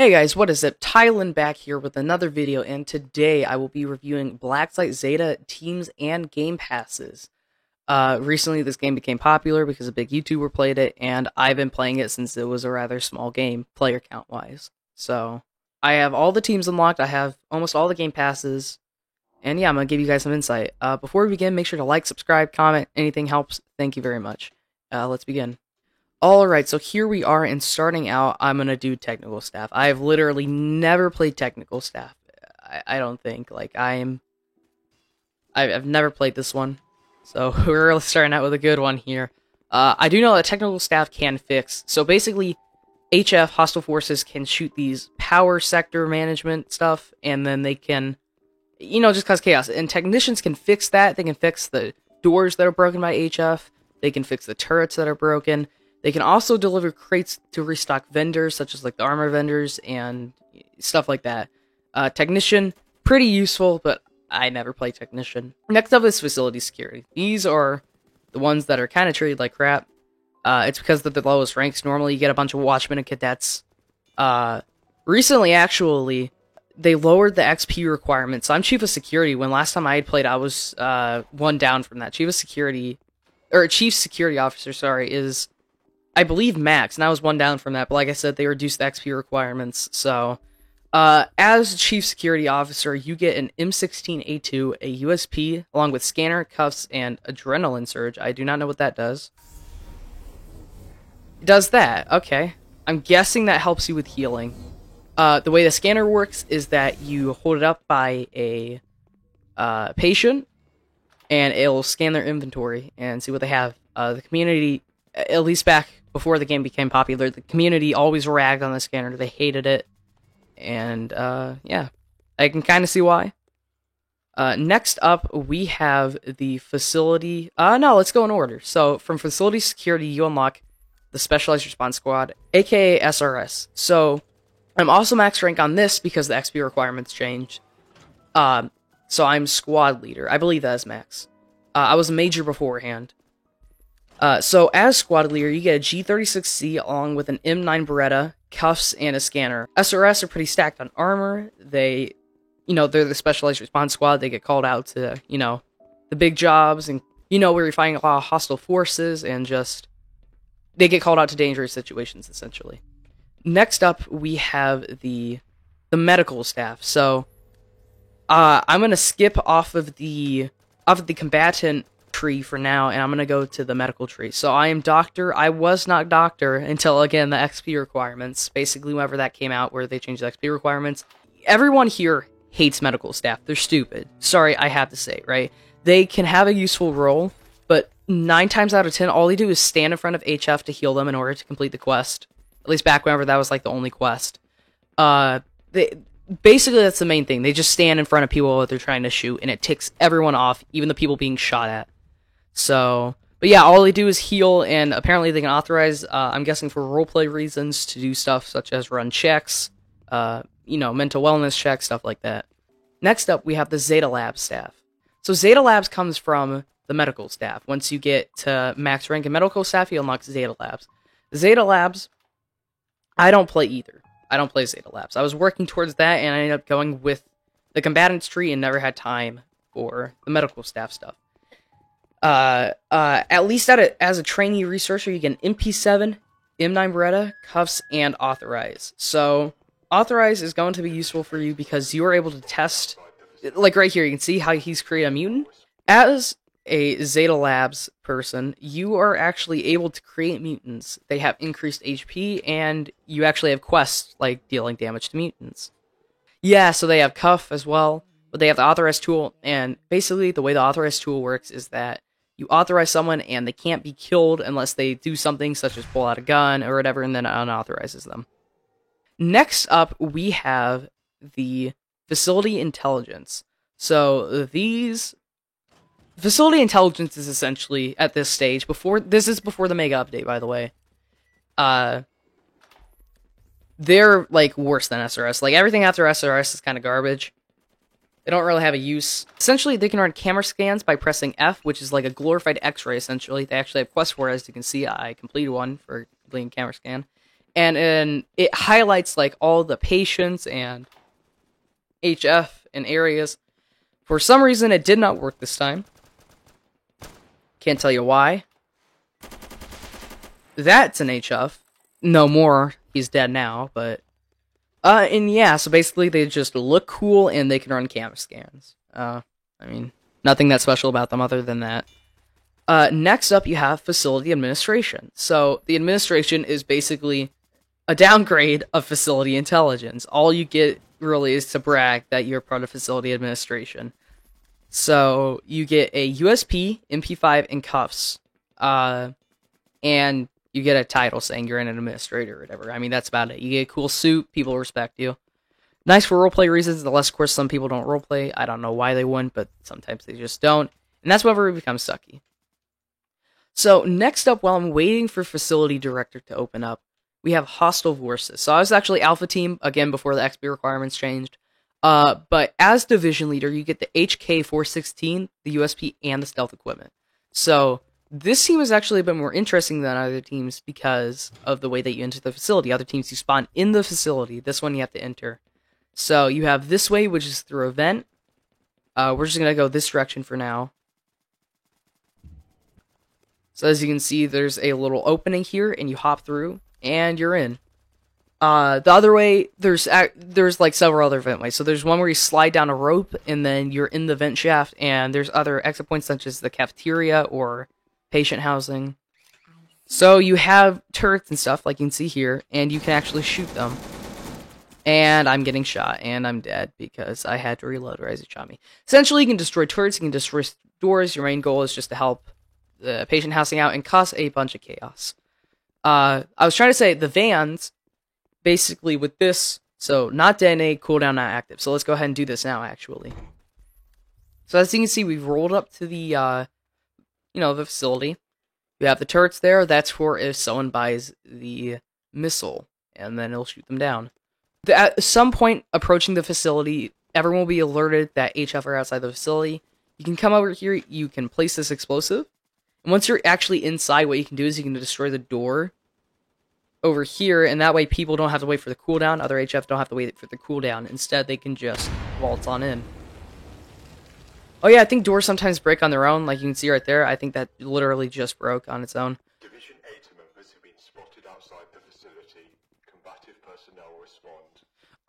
Hey guys, what is it? Tylan back here with another video, and today I will be reviewing Blacksite Zeta teams and game passes. Recently this game became popular because a big YouTuber played it, and I've been playing it since it was a rather small game, player count-wise. So, I have all the teams unlocked, I have almost all the game passes, and yeah, I'm going to give you guys some insight. Before we begin, make sure to like, subscribe, comment, anything helps. Thank you very much. Let's begin. Alright, so here we are, and starting out, I'm going to do technical staff. I've literally never played technical staff. I don't think. Like, I've never played this one. So, we're really starting out with a good one here. I do know that technical staff can fix. So, basically, HF, Hostile Forces, can shoot these power sector management stuff, and then they can, just cause chaos. And technicians can fix that. They can fix the doors that are broken by HF. They can fix the turrets that are broken. They can also deliver crates to restock vendors, such as like the armor vendors and stuff like that. Technician, pretty useful, but I never play Technician. Next up is Facility Security. These are the ones that are kind of treated like crap. It's because they're the lowest ranks. Normally you get a bunch of Watchmen and Cadets. Recently, actually, they lowered the XP requirement. So I'm Chief of Security. When last time I had played, I was one down from that. Chief Security Officer, sorry, is, I believe, max, and I was one down from that, but like I said, they reduced the XP requirements, so, as Chief Security Officer, you get an M16A2, a USP, along with Scanner, Cuffs, and Adrenaline Surge. I do not know what that does. It does that, okay. I'm guessing that helps you with healing. The way the Scanner works is that you hold it up by a, patient, and it'll scan their inventory and see what they have. The community, at least back before the game became popular, the community always ragged on the scanner. They hated it. And, yeah. I can kind of see why. Next up, we have the facility... no, let's go in order. So, from Facility Security, you unlock the Specialized Response Squad, aka SRS. So, I'm also max rank on this because the XP requirements changed. So I'm Squad Leader. I believe that is max. I was a Major beforehand. So as Squad Leader, you get a G36C along with an M9 Beretta, Cuffs, and a Scanner. SRS are pretty stacked on armor. They're the Specialized Response Squad. They get called out to, the big jobs, and, where you're fighting a lot of hostile forces, and just, they get called out to dangerous situations, essentially. Next up, we have the medical staff. So, I'm going to skip off of the combatant tree for now, and I'm gonna go to the medical tree. So I am Doctor. I was not Doctor until, again, the XP requirements. Basically, whenever that came out, where they changed the XP requirements, everyone here hates medical staff. They're stupid. Sorry, I have to say, right? They can have a useful role, but 9 times out of 10, all they do is stand in front of HF to heal them in order to complete the quest. At least back whenever that was like the only quest. Basically, that's the main thing. They just stand in front of people that they're trying to shoot, and it ticks everyone off, even the people being shot at. So, but yeah, all they do is heal, and apparently they can authorize, I'm guessing for roleplay reasons, to do stuff such as run checks, mental wellness checks, stuff like that. Next up, we have the Zeta Labs staff. So Zeta Labs comes from the medical staff. Once you get to max rank in medical staff, you unlock Zeta Labs. Zeta Labs, I don't play either. I don't play Zeta Labs. I was working towards that, and I ended up going with the combatants tree and never had time for the medical staff stuff. At least as a trainee researcher, you get an MP7, M9 Beretta, Cuffs, and Authorize. So, Authorize is going to be useful for you because you are able to test, like right here, you can see how he's created a mutant. As a Zeta Labs person, you are actually able to create mutants. They have increased HP, and you actually have quests, like dealing damage to mutants. Yeah, so they have Cuff as well, but they have the Authorize tool, and basically the way the Authorize tool works is that you authorize someone, and they can't be killed unless they do something such as pull out a gun or whatever, and then it unauthorizes them. Next up, we have the Facility Intelligence. So these... Facility Intelligence is essentially, at this stage, this is before the Mega Update, by the way. They're, like, worse than SRS. Like, everything after SRS is kind of garbage. They don't really have a use. Essentially, they can run camera scans by pressing F, which is like a glorified X-ray, essentially. They actually have quests for it, as you can see. I completed one for completing camera scan. and it highlights like all the patients and HF and areas. For some reason, it did not work this time. Can't tell you why. That's an HF. No more. He's dead now, but... and yeah, so basically they just look cool and they can run camera scans. I mean, nothing that special about them other than that. Next up, you have Facility Administration. So, the Administration is basically a downgrade of Facility Intelligence. All you get, really, is to brag that you're part of Facility Administration. So, you get a USP, MP5, and cuffs. And you get a title saying you're an administrator or whatever. I mean, that's about it. You get a cool suit, people respect you. Nice for roleplay reasons, unless, of course, some people don't roleplay. I don't know why they wouldn't, but sometimes they just don't. And that's whenever it becomes sucky. So, next up, while I'm waiting for Facility Director to open up, we have Hostile Forces. So, I was actually Alpha Team, again, before the XP requirements changed. But as Division Leader, you get the HK-416, the USP, and the Stealth Equipment. So, this team is actually a bit more interesting than other teams because of the way that you enter the facility. Other teams, you spawn in the facility. This one, you have to enter. So, you have this way, which is through a vent. We're just going to go this direction for now. So, as you can see, there's a little opening here, and you hop through, and you're in. The other way, there's like several other vent ways. So, there's one where you slide down a rope, and then you're in the vent shaft, and there's other exit points such as the cafeteria or patient housing. So you have turrets and stuff like you can see here, and you can actually shoot them. And I'm getting shot, and I'm dead because I had to reload or as it shot me. Essentially, you can destroy turrets, you can destroy doors. Your main goal is just to help the patient housing out and cause a bunch of chaos. I was trying to say the vans, basically with this, so not detonate, cooldown not active. So let's go ahead and do this now, actually. So as you can see, we've rolled up to the the facility. You have the turrets there. That's for if someone buys the missile, and then it'll shoot them down. At some point approaching the facility, everyone will be alerted that HF are outside the facility. You can come over here, you can place this explosive, and once you're actually inside, what you can do is you can destroy the door over here, and that way people don't have to wait for the cooldown. Other HF don't have to wait for the cooldown. Instead, they can just waltz on in. Oh yeah, I think doors sometimes break on their own, like you can see right there. I think that literally just broke on its own. Division 8 members have been spotted outside the facility. Combative personnel respond.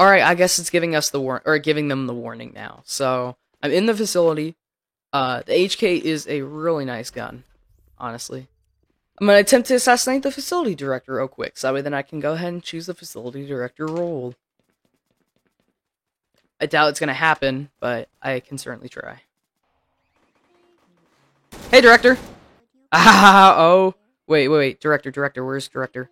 Alright, I guess it's giving us giving them the warning now. So, I'm in the facility. The HK is a really nice gun, honestly. I'm going to attempt to assassinate the facility director real quick, so that way then I can go ahead and choose the facility director role. I doubt it's going to happen, but I can certainly try. Hey, director! Ah, oh. Wait. Director, where's director?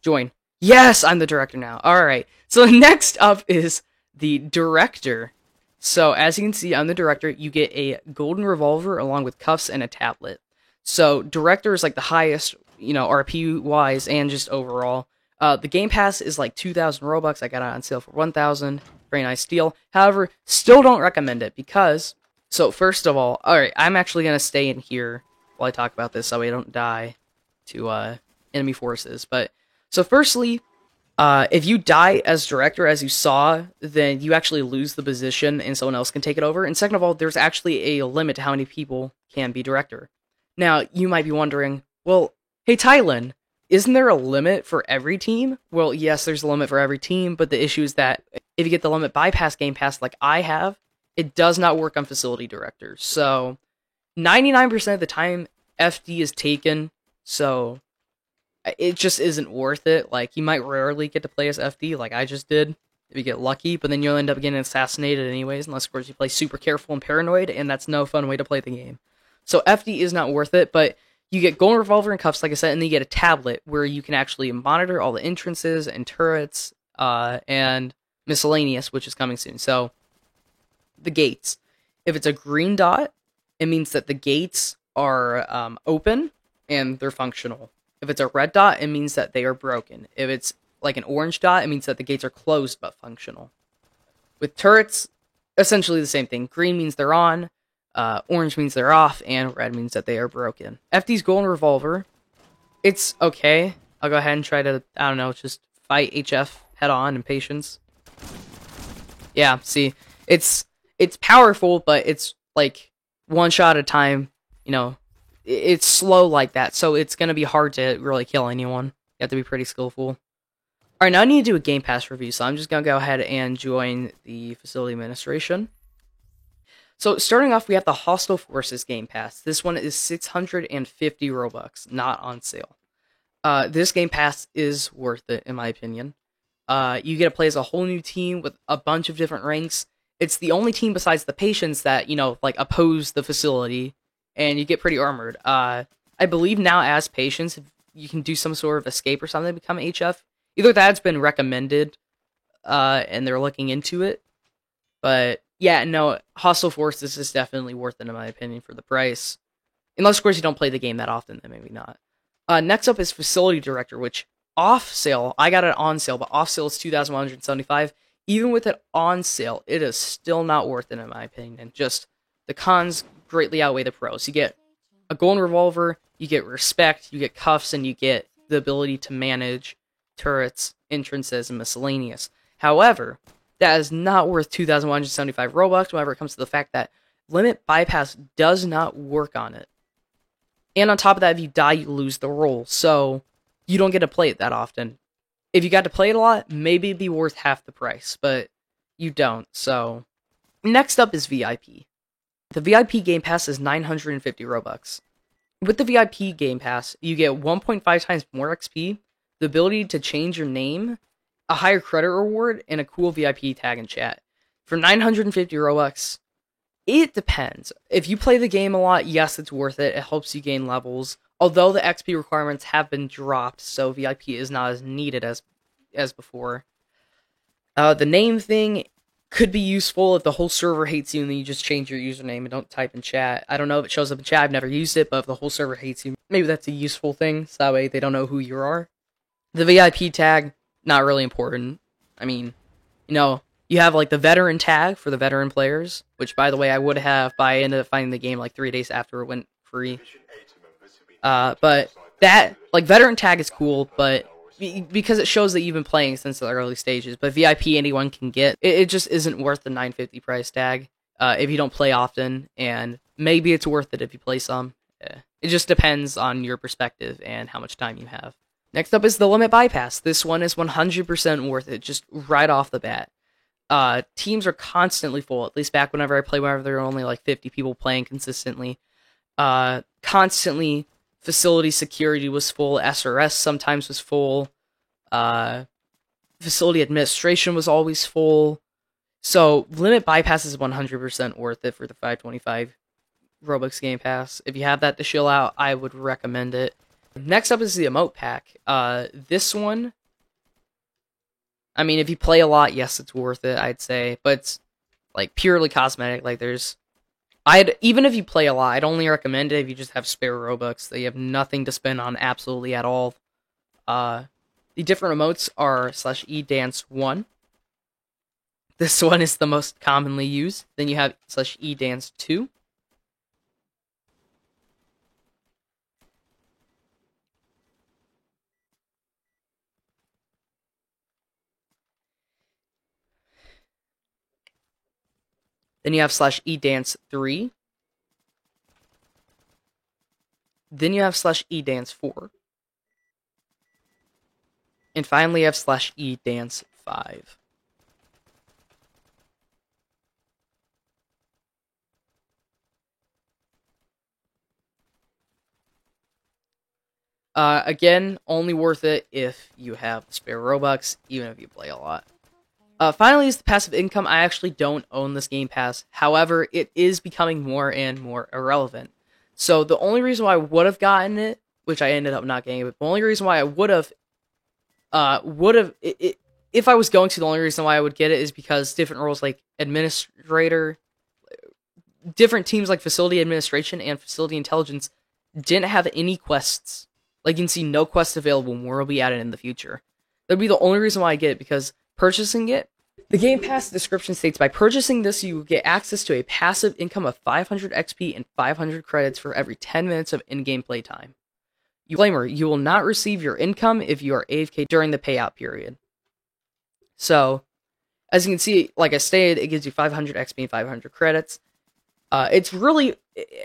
Join. Yes, I'm the director now. Alright, so next up is the director. So, as you can see, I'm the director. You get a golden revolver along with cuffs and a tablet. So, director is like the highest, RP-wise and just overall. The Game Pass is like 2,000 Robux. I got it on sale for 1,000. Very nice deal. However, still don't recommend it because... So, first of all, alright, I'm actually going to stay in here while I talk about this so I don't die to enemy forces. But, so firstly, if you die as director, as you saw, then you actually lose the position and someone else can take it over. And second of all, there's actually a limit to how many people can be director. Now, you might be wondering, well, hey Tylen, isn't there a limit for every team? Well, yes, there's a limit for every team, but the issue is that if you get the limit bypass Game Pass like I have, it does not work on facility directors. So, 99% of the time, FD is taken, so it just isn't worth it. Like, you might rarely get to play as FD, like I just did, if you get lucky, but then you'll end up getting assassinated anyways, unless, of course, you play super careful and paranoid, and that's no fun way to play the game. So, FD is not worth it, but you get golden revolver and cuffs, like I said, and then you get a tablet where you can actually monitor all the entrances and turrets, and miscellaneous, which is coming soon. So, the gates. If it's a green dot, it means that the gates are open and they're functional. If it's a red dot, it means that they are broken. If it's like an orange dot, it means that the gates are closed but functional. With turrets, essentially the same thing. Green means they're on, orange means they're off, and red means that they are broken. FD's golden revolver, it's okay. I'll go ahead and try to, I don't know, just fight HF head on in patience. Yeah, see, it's powerful, but it's like one shot at a time. You know, it's slow like that, so it's gonna be hard to really kill anyone. You have to be pretty skillful. Alright, now I need to do a Game Pass review, so I'm just gonna go ahead and join the facility administration. So starting off, we have the Hostile Forces Game Pass. This one is 650 Robux, not on sale. This Game Pass is worth it, in my opinion. You get to play as a whole new team with a bunch of different ranks. It's the only team besides the Patients that, you know, like, oppose the facility, and you get pretty armored. I believe now as Patients, you can do some sort of escape or something to become HF. Either that's been recommended, and they're looking into it, but yeah, no, Hostile Forces is definitely worth it, in my opinion, for the price. Unless, of course, you don't play the game that often, then maybe not. Next up is Facility Director, which off sale, I got it on sale, but off sale is $2,175. Even with it on sale, it is still not worth it, in my opinion. And just the cons greatly outweigh the pros. You get a golden revolver, you get respect, you get cuffs, and you get the ability to manage turrets, entrances, and miscellaneous. However, that is not worth 2,175 Robux whenever it comes to the fact that Limit Bypass does not work on it. And on top of that, if you die, you lose the role, so you don't get to play it that often. If you got to play it a lot, maybe it'd be worth half the price, but you don't, so... Next up is VIP. The VIP Game Pass is 950 Robux. With the VIP Game Pass, you get 1.5 times more XP, the ability to change your name, a higher credit reward, and a cool VIP tag and chat. For 950 Robux, it depends. If you play the game a lot, yes, it's worth it. It helps you gain levels. Although the XP requirements have been dropped, so VIP is not as needed as before. The name thing could be useful if the whole server hates you and then you just change your username and don't type in chat. I don't know if it shows up in chat. I've never used it, but if the whole server hates you, maybe that's a useful thing, so that way they don't know who you are. The VIP tag, not really important. I mean, you know, you have like the veteran tag for the veteran players, which, by the way, I would have, but I ended up finding the game like 3 days after it went free. But that, like, veteran tag is cool, but because it shows that you've been playing since the early stages. But VIP anyone can get. It just isn't worth the 950 price tag if you don't play often, and maybe it's worth it if you play some. It just depends on your perspective and how much time you have. Next up is the Limit Bypass. This one is 100% worth it, just right off the bat. Teams are constantly full, at least back whenever I play, whenever there are only like 50 people playing consistently. Constantly, facility security was full, SRS sometimes was full, facility administration was always full. So, Limit Bypass is 100% worth it for the 525 Robux Game Pass. If you have that to chill out, I would recommend it. Next up is the Emote Pack. This one, I mean, if you play a lot, yes, it's worth it, I'd say. But it's, like, purely cosmetic. Like, even if you play a lot, I'd only recommend it if you just have spare Robux. That you have nothing to spend on absolutely at all. The different emotes are /edance1. This one is the most commonly used. Then you have /edance2. Then you have /edance3. Then you have /edance4. And finally you have /edance5. Again, only worth it if you have spare Robux, even if you play a lot. Finally is the passive income. I actually don't own this Game Pass. However, it is becoming more and more irrelevant. So the only reason why I would have gotten it, which I ended up not getting it, but the only reason why I would have, if I was going to, the only reason why I would get it is because different roles like administrator, different teams like facility administration and facility intelligence didn't have any quests. Like, you can see no quests available, more will be added in the future. That'd be the only reason why I get it, because purchasing it, the Game Pass description states, by purchasing this, you get access to a passive income of 500 XP and 500 credits for every 10 minutes of in-game playtime. Disclaimer, you will not receive your income if you are AFK during the payout period. So, as you can see, like I stated, it gives you 500 XP and 500 credits. It's really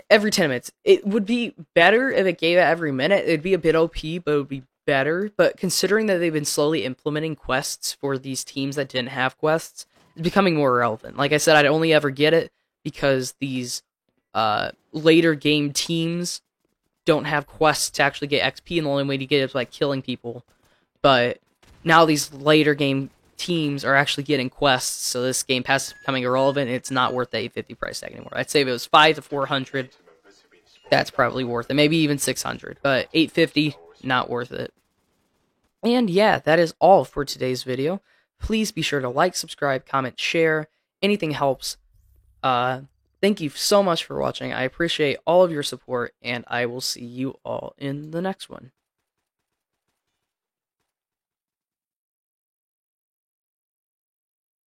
every 10 minutes. It would be better if it gave it every minute. It'd be a bit OP, but it would be better. But considering that they've been slowly implementing quests for these teams that didn't have quests, it's becoming more relevant. Like I said, I'd only ever get it because these later game teams don't have quests to actually get XP, and the only way to get it is by killing people. But now these later game teams are actually getting quests, so this game pass is becoming irrelevant, and it's not worth the 850 price tag anymore. I'd say if it was 5 to 400, that's probably worth it. Maybe even 600, but 850, not worth it. And yeah, that is all for today's video. Please be sure to like, subscribe, comment, share. Anything helps. Thank you so much for watching. I appreciate all of your support, and I will see you all in the next one.